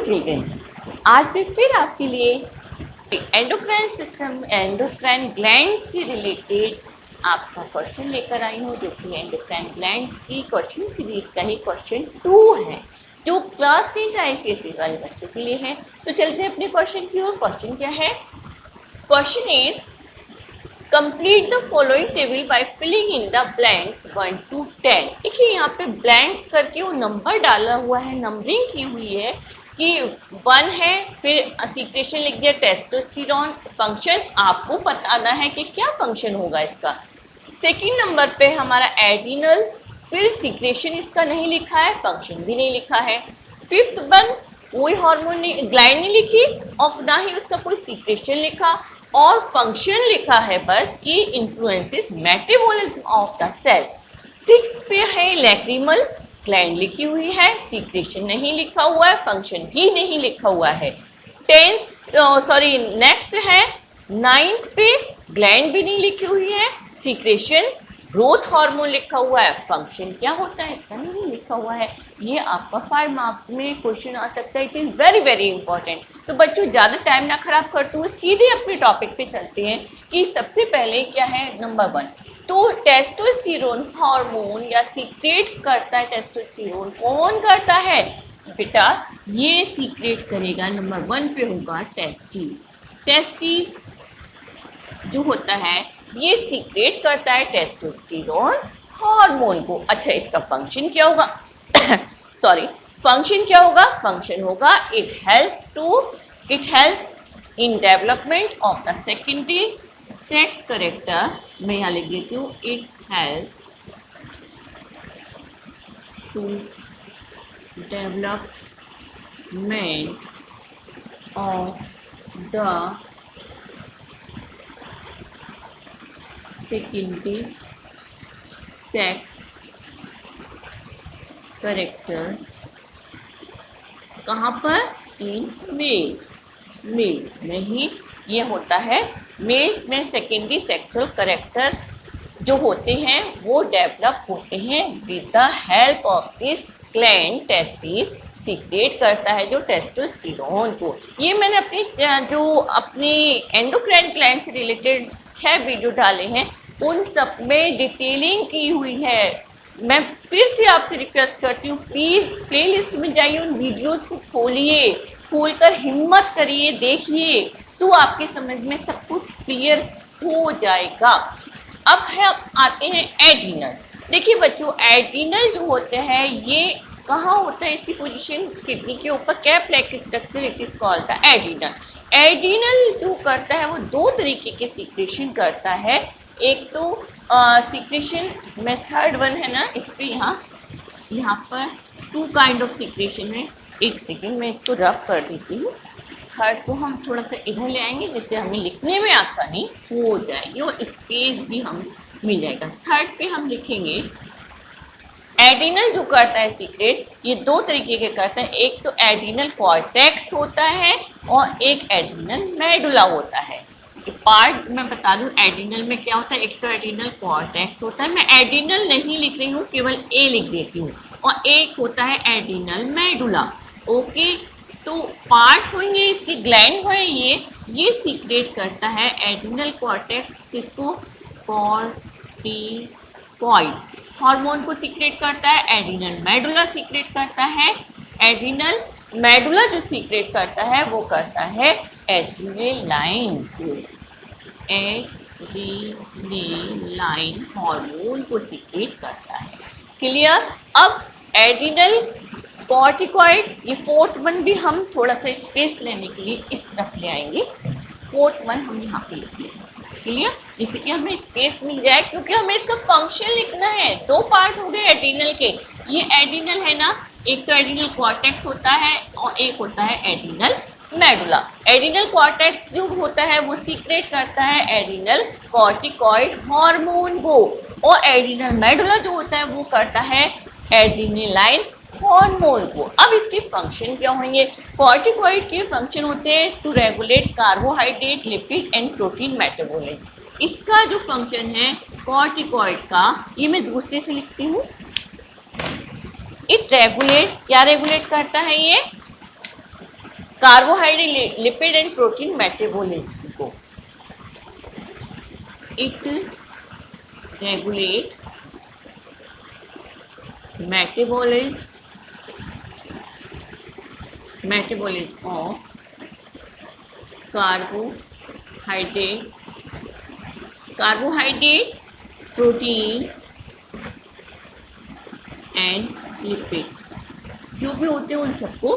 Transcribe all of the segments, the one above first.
Children, आज मैं फिर आपके लिए एंडोक्राइन सिस्टम, एंडोक्राइन ग्लैंड से रिलेटेड आपका क्वेश्चन लेकर आई हूँ, जो कि एंडोक्राइन ग्लैंड की क्वेश्चन सीरीज का ही क्वेश्चन 2 है, जो क्लास 10 ICSE वाले बच्चों के लिए है। तो चलते हैं अपने क्वेश्चन की ओर। क्वेश्चन क्या है? Question is complete the following table by filling in the blanks 1 to 10। देखिए यहाँ पे ब्लैंक करके वो नंबर डाला हुआ है, नंबरिंग की हुई है कि 1 है, फिर सीक्रेशन लिख दिया टेस्टोस्टेरोन। फंक्शन आपको बताना है कि क्या फंक्शन होगा इसका। सेकंड नंबर पे हमारा एड्रिनल, फिर सीक्रेशन इसका नहीं लिखा है, फंक्शन भी नहीं लिखा है। फिफ्थ वन कोई हार्मोन नहीं, ग्लैंड नहीं लिखी और ना ही उसका कोई सीक्रेशन लिखा, और फंक्शन लिखा है बस कि influences metabolism of the cell. Six पे है लैक्रिमल, ग्लैंड लिखी हुई है, सीक्रेशन नहीं लिखा हुआ है, फंक्शन भी नहीं लिखा हुआ है। नेक्स्ट है 9th पे ग्लैंड भी नहीं लिखी हुई है, सीक्रेशन ग्रोथ हार्मोन लिखा हुआ है, फंक्शन क्या होता है इसका नहीं लिखा हुआ है। ये आपका 5 मार्क्स में क्वेश्चन आ सकता है। It is very very important. तो बच्चों ज़्यादा टाइम ना खराब करते हुए सीधे अपने टॉपिक पे चलते हैं कि सबसे पहले क्या है। नंबर 1 तो टेस्टोस्टेरोन हार्मोन या सीक्रेट करता है टेस्टोस्टेरोन, कौन करता है बेटा? ये सीक्रेट करेगा, नंबर 1 पे होगा टेस्टिस। टेस्टिस जो होता है ये सीक्रेट करता है टेस्टोस्टेरोन हार्मोन को। अच्छा, इसका फंक्शन क्या होगा? फंक्शन क्या होगा? फंक्शन होगा it helps in development of the secondary sex character. मैं यहाँ लिख देती हूँ, it helps to development of the secondary sex character. कहाँ पर? इन मेल में ही ये होता है। मेल्स में सेकेंडरी सेक्सुअल करेक्टर जो होते हैं वो डेवलप होते हैं with the help of this gland testis. Secret करता है जो टेस्टोस्टेरोन को। ये मैंने अपनी एंडोक्राइन ग्लैंड से रिलेटेड 6 वीडियो डाले हैं, उन सब में डिटेलिंग की हुई है। मैं फिर से आपसे रिक्वेस्ट करती हूँ, प्लीज़ प्लेलिस्ट में जाइए, उन वीडियोस को खोलिए, खोलकर हिम्मत करिए, देखिए, तो आपके समझ में सब कुछ क्लियर हो जाएगा। अब आते हैं एड्रिनल। देखिए बच्चों, एड्रिनल जो होते हैं ये कहाँ होता है? इसकी पोजीशन किडनी के ऊपर, cap like structure, it is called the adrenal. Adrenal जो करता है वो 2 तरीके के सीक्रेशन करता है। एक तो सीक्रेशन में थर्ड वन है ना, इस पे यहाँ पर 2 काइंड ऑफ सीक्रेशन है। एक सेकेंड मैं इसको रफ कर देती हूँ। थर्ड को हम थोड़ा सा इधर ले आएंगे जिससे हमें लिखने में आसानी हो जाएगी और स्पेस भी हम मिल जाएगा। थर्ड पे हम लिखेंगे एड्रिनल जो करता है सीक्रेट, ये 2 तरीके के करता है। एक तो एड्रिनल कॉर्टेक्स होता है और एक एड्रिनल मेडुला होता है। पार्ट मैं बता दूं एड्रिनल में क्या होता है। एक तो एड्रिनल कॉर्टेक्स होता है, मैं एड्रिनल नहीं लिख रही हूँ, केवल ए लिख देती हूँ, और एक होता है एड्रिनल मेडुला। ओके, तो पार्ट होंगे इसके, ग्लैंड है ये सीक्रेट करता है एड्रिनल कॉर्टेक्स, किसको? कॉर्टिकॉइड हार्मोन को सीक्रेट करता है। एड्रिनल मेडुला सीक्रेट करता है। एड्रिनल मेडुला जो सीक्रेट करता है वो करता है एड्रिनलाइन को, एड्रिनलाइन हार्मोन को सीक्रेट करता है। क्लियर? अब एड्रिनल कॉर्टिकॉइड, ये 4th वन भी हम थोड़ा सा स्पेस लेने के लिए इस तरफ ले आएंगे। 4th वन हम यहाँ पे लिख लेंगे। क्लियर? जिससे कि हमें स्पेस मिल जाए, क्योंकि हमें इसका फंक्शन लिखना है। 2 पार्ट हो गए एड्रिनल के। ये एड्रिनल है ना, एक तो एड्रिनल कॉर्टेक्स होता है और एक होता है एड्रिनल मेडुला। एड्रिनल कॉर्टेक्स जो होता है वो सीक्रेट करता है एड्रिनल कॉर्टिकॉइड हार्मोन को, और एड्रिनल मेडुला जो होता है वो करता है एड्रिनलाइन हार्मोन को। अब इसके फंक्शन क्या होंगे? कॉर्टिकॉइड के फंक्शन होते हैं to regulate carbohydrate, lipid and protein metabolism. इसका जो फंक्शन है कॉर्टिकॉइड का, ये मैं दूसरे से लिखती हूँ। इट रेगुलेट, क्या रेगुलेट करता है ये? Carbohydrate, lipid and protein metabolism को। It regulate metabolism of carbohydrate, protein and lipid, जो भी होते हैं उन सबको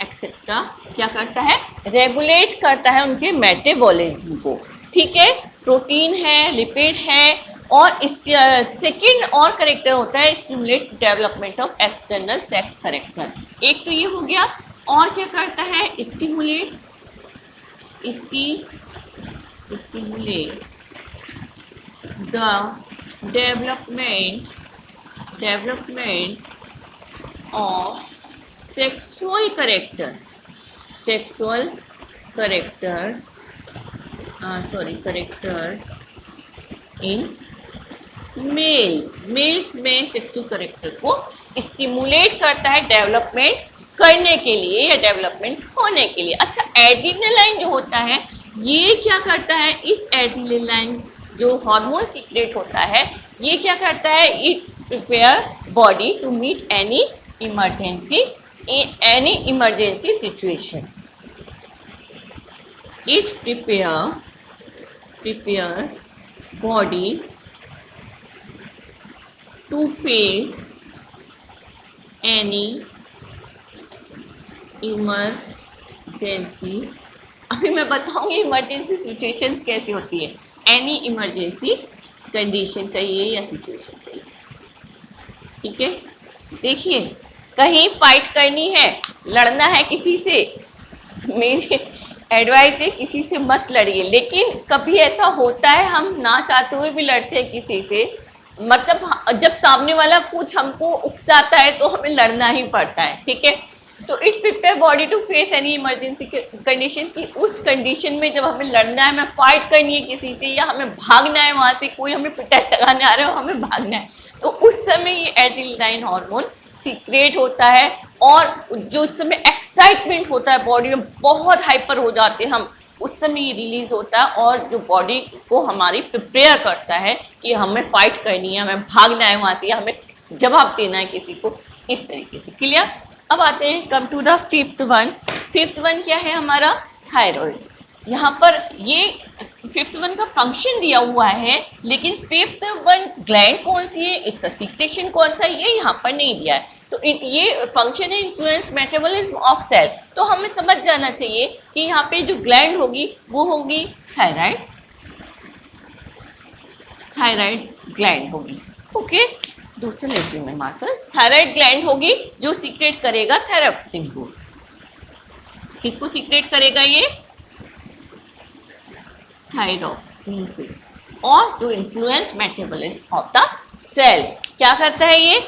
एक्सेट्रा क्या करता है, रेगुलेट करता है उनके मेटाबॉलिज्म को। ठीक है, प्रोटीन है, लिपिड है, और इसके सेकेंड और करेक्टर होता है stimulate development of external sex character. एक तो ये हो गया, और क्या करता है, stimulate the development of sexual character in males में सेक्सुअल करेक्टर को स्टिमुलेट करता है डेवलपमेंट करने के लिए या डेवलपमेंट होने के लिए। अच्छा, एड्रेनालाइन जो होता है ये क्या करता है, इस एड्रेनालाइन जो हार्मोन सीक्रेट होता है ये क्या करता है, it prepare body to meet any emergency situation. It prepare body to face any emergency. अभी मैं बताऊंगी इमरजेंसी सिचुएशंस कैसी होती है, एनी इमरजेंसी कंडीशन कहिए या सिचुएशन कहिए। ठीक है, देखिए कहीं फाइट करनी है, लड़ना है किसी से, मेरी एडवाइस है किसी से मत लड़िए। लेकिन कभी ऐसा होता है हम ना चाहते हुए भी लड़ते हैं किसी से, मतलब जब सामने वाला कुछ हमको उकसाता है तो हमें लड़ना ही पड़ता है। ठीक है, तो it prepare body to face any emergency condition की, उस कंडीशन में जब हमें लड़ना है, हमें फाइट करनी है किसी से, या हमें भागना है वहां से, कोई हमें पिटाई लगाने आ रहा है और हमें भागना है, तो उस समय ये एड्रेनालाइन हार्मोन सीक्रेट होता है। और जो उस समय एक्साइटमेंट होता है, बॉडी में बहुत हाइपर हो जाते हैं हम, उस समय ये रिलीज होता है और जो बॉडी को हमारी प्रिपेयर करता है कि हमें फाइट करनी है, हमें भागना है वहां से, या हमें जवाब देना है किसी को, इस तरीके से। क्लियर? अब आते हैं, come to the fifth one क्या है हमारा, थायराइड। यहाँ पर ये फिफ्थ वन का फंक्शन दिया हुआ है, लेकिन फिफ्थ वन ग्लैंड कौन सी है, इसका सीक्रेशन कौन सा है, ये यहाँ पर नहीं दिया है। तो ये फंक्शन है इन्फ्लुएंस मेटाबॉलिज्म ऑफ सेल। तो हमें समझ जाना चाहिए कि यहाँ पे जो ग्लैंड होगी वो होगी थायराइड ग्लैंड होगी। ओके, दूसरे लेटर में मार्कर, थायराइड ग्लैंड होगी जो सीक्रेट करेगा थायरॉक्सिन को। किसको सीक्रेट करेगा ये, थायरॉक्सिन को। और जो influence metabolism of the cell, क्या करता है ये,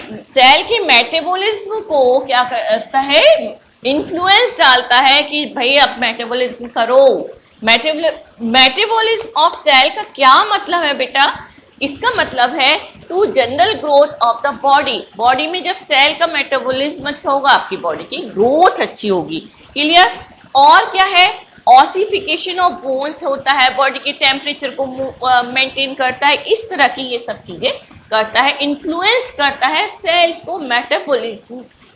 सेल के मेटाबॉलिज्म को क्या करता है, इन्फ्लुएंस डालता है कि भाई अब मेटाबॉलिज्म करो। मेटाबॉलिज्म ऑफ सेल का क्या मतलब है बेटा, इसका मतलब है to general growth of the body में जब सेल का मेटाबॉलिज्म अच्छा होगा, आपकी बॉडी की ग्रोथ अच्छी होगी। क्लियर? और क्या है, ऑसिफिकेशन ऑफ बोन्स होता है, बॉडी के टेम्परेचर को मेंटेन करता है, इस तरह की ये सब चीजें करता है, इन्फ्लुएंस करता है सेल्स को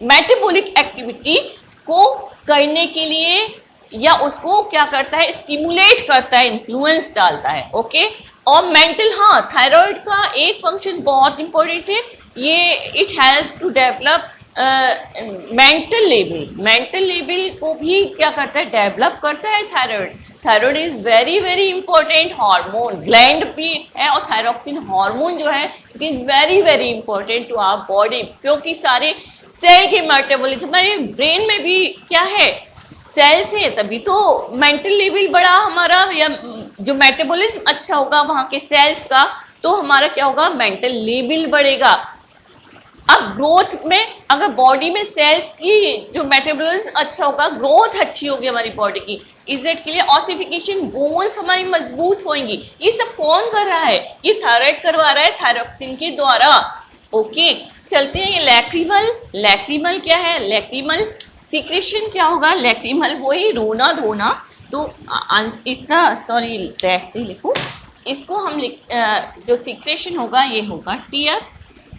मेटाबॉलिक एक्टिविटी को करने के लिए, या उसको क्या करता है, स्टिमुलेट करता है, इन्फ्लुएंस डालता है। ओके, और मेंटल, हाँ, थायराइड का एक फंक्शन बहुत इंपॉर्टेंट है, ये it help to develop mental level को भी क्या करता है, डेवलप करता है thyroid is very important hormone, gland भी है, और थायरॉक्सिन हार्मोन जो है it is very important to our body, क्योंकि सारे सेल के मेटाबॉलिज्म, हमारे ब्रेन में भी क्या है, सेल्स है, तभी तो मेंटल लेवल बड़ा हमारा, या जो मेटाबॉलिज्म अच्छा होगा वहां के सेल्स का, तो हमारा क्या होगा, मेंटल लेवल बढ़ेगा। अब ग्रोथ में, अगर बॉडी में सेल्स की जो मेटाबॉलिज्म अच्छा होगा, ग्रोथ अच्छी होगी हमारी बॉडी की, इजेट के लिए ऑसिफिकेशन, बोन्स हमारी मजबूत होंगी। ये सब कौन कर रहा है, ये थायराइड करवा रहा है थायरॉक्सिन के द्वारा। ओके, चलते हैं ये लैक्रिमल क्या है, लैक्रिमल सीक्रेशन क्या होगा, लैक्रिमल वही रोना धोना, तो इसका सॉरी से लिखो, इसको हम जो सीक्रेशन होगा ये होगा टीयर।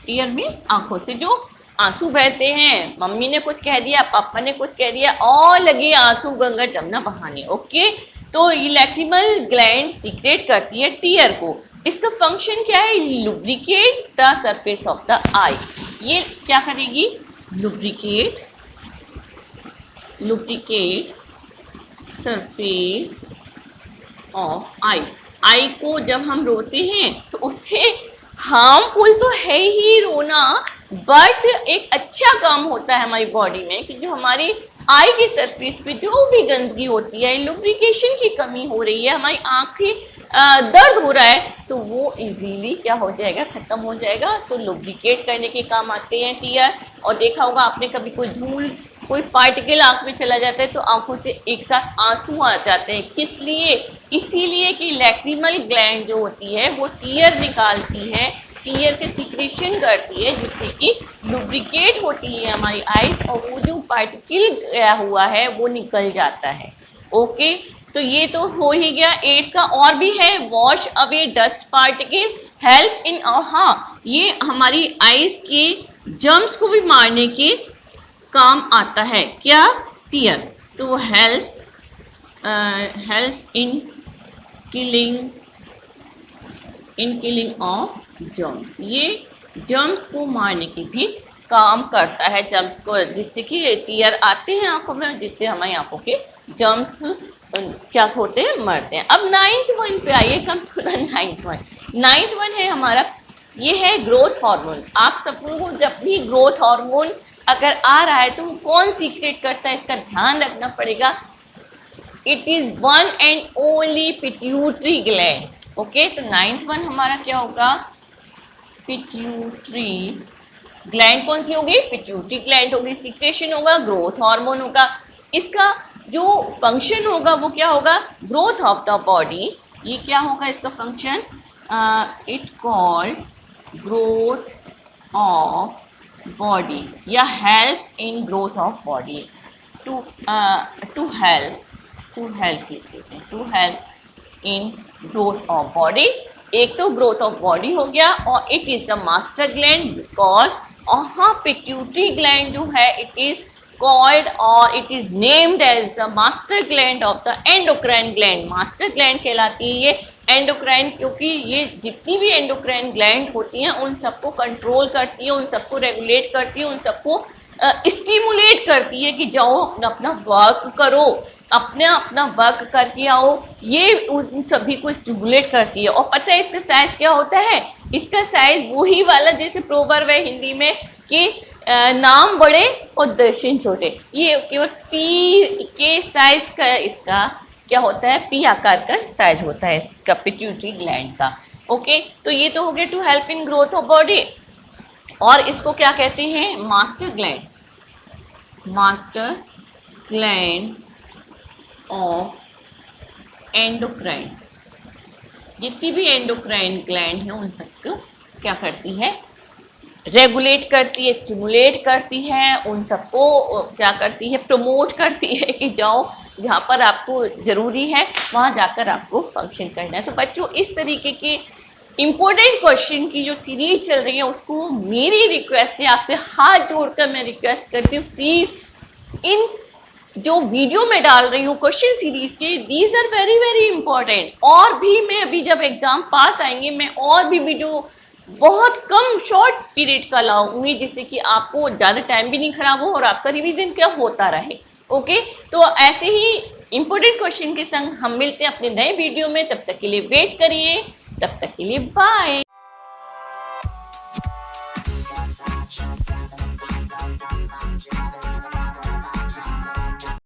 टीयर मीन्स आंखों से जो आंसू बहते हैं, मम्मी ने कुछ कह दिया, पापा ने कुछ कह दिया और लगे आंसू गंगा जमुना बहाने। ओके, तो ये लैक्रिमल ग्लैंड सीक्रेट करती है टीयर को। इसका फंक्शन क्या है, lubricate the surface of the eye. ये क्या करेगी, lubricate surface of eye. Eye को जब हम रोते हैं तो उससे हार्मफुल तो है ही रोना, बट एक अच्छा काम होता है हमारी बॉडी में कि जो हमारी आई के सरफेस पे जो भी गंदगी होती है, लुब्रिकेशन की कमी हो रही है, हमारी आंखें दर्द हो रहा है, तो वो इजीली क्या हो जाएगा, खत्म हो जाएगा। तो लुब्रिकेट करने के काम आते हैं टीयर। और देखा होगा आपने कभी कोई धूल, कोई पार्टिकल आंख में चला जाता है तो आंखों से एक साथ आंसू आ जाते हैं। किस लिए, इसीलिए कि लैक्रिमल ग्लैंड जो होती है वो टीयर निकालती है, टीयर के सीक्रेशन करती है, जिससे कि लुब्रिकेट होती है हमारी आईज और वो जो पार्टिकल गया हुआ है वो निकल जाता है। ओके, तो ये तो हो ही गया। 8 का और भी है, wash away dust particle, help in, हाँ ये हमारी आईज के जर्म्स को भी मारने के काम आता है क्या, टीयर। तो helps in killing of germs, ये जर्म्स को मारने की भी काम करता है, जर्म्स को, जिससे कि टीयर आते हैं आंखों में, जिससे हमारी आंखों के जर्म्स क्या होते हैं, मरते हैं। अब 9th वन पे आइए, come to the 9th one. 9th one है हमारा, ये है ग्रोथ हार्मोन। आप सबको जब भी ग्रोथ हार्मोन अगर आ रहा है तो वो कौन सीक्रेट करता है, इसका ध्यान रखना पड़ेगा। It is one and only pituitary gland. Okay, तो 9th वन हमारा क्या होगा, पिट्यूटरी ग्लैंड। कौन सी होगी, पिट्यूटरी ग्लैंड होगी, सीक्रेशन होगा, ग्रोथ हार्मोन होगा। इसका जो फंक्शन होगा वो क्या होगा, ग्रोथ ऑफ द बॉडी। ये क्या होगा इसका function, it called growth of body या help in growth of body. To help in growth of body. एक तो ग्रोथ ऑफ बॉडी हो गया, और it is the master gland because, और हाँ पिट्यूटरी ग्लैंड जो है it is called or it is named as the master gland of the endocrine gland। master gland कहलाती है ये एंडोक्राइन, क्योंकि ये जितनी भी एंडोक्राइन ग्लैंड होती हैं उन सबको कंट्रोल करती है, उन सबको रेगुलेट करती है, उन सबको स्टिमुलेट करती है कि जाओ अपना वर्क करो, अपना वर्क करके आओ, ये उन सभी को स्टिमुलेट करती है। और पता है इसका साइज क्या होता है, इसका साइज वही वाला जैसे प्रोवर्ब है हिंदी में कि नाम बड़े और दर्शन छोटे। ये केवल पी के साइज का इसका क्या होता है, पी आकार का साइज होता है इसका पिट्यूटरी ग्लैंड का। ओके, तो ये तो हो गया to help in growth of body. और इसको क्या कहते हैं, मास्टर ग्लैंड ऑफ एंडोक्राइन। जितनी भी एंडोक्राइन ग्लैंड है उन सबको क्या करती है, रेगुलेट करती है, स्टिमुलेट करती है, उन सबको क्या करती है, प्रमोट करती है कि जाओ जहाँ पर आपको ज़रूरी है वहाँ जाकर आपको फंक्शन करना है। तो बच्चों इस तरीके के इम्पोर्टेंट क्वेश्चन की जो सीरीज चल रही है उसको मेरी रिक्वेस्ट है, आपसे हाथ जोड़कर मैं रिक्वेस्ट करती हूँ, प्लीज़ इन जो वीडियो में डाल रही हूँ क्वेश्चन सीरीज के, these are very very important. और भी मैं अभी जब एग्जाम पास आएंगे मैं और भी वीडियो बहुत कम शॉर्ट पीरियड का लाऊंगी, जिससे कि आपको ज़्यादा टाइम भी नहीं खराब हो और आपका रिवीजन क्या होता रहे। ओके, तो ऐसे ही इंपॉर्टेंट क्वेश्चन के संग हम मिलते हैं अपने नए वीडियो में। तब तक के लिए वेट करिए, तब तक के लिए बाय।